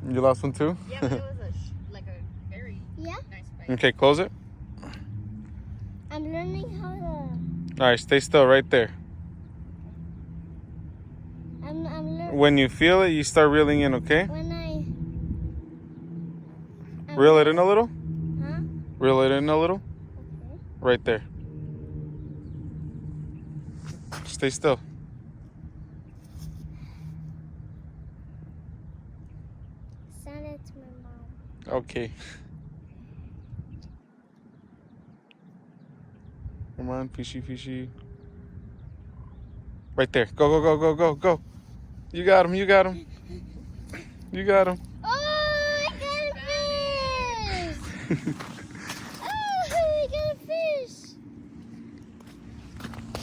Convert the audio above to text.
You lost one too? Yeah, but it was like a very nice bite. Okay, close it. I'm learning how to. All right, stay still right there. I'm learning. When you feel it, you start reeling in, okay? When Reel it in a little. Huh? Reel it in a little. Okay. Right there. Stay still. Send it to my mom. Okay. Come on, fishy, fishy. Right there. Go, go, go, go, go, go. You got him, you got him. You got him. Oh, I got a fish!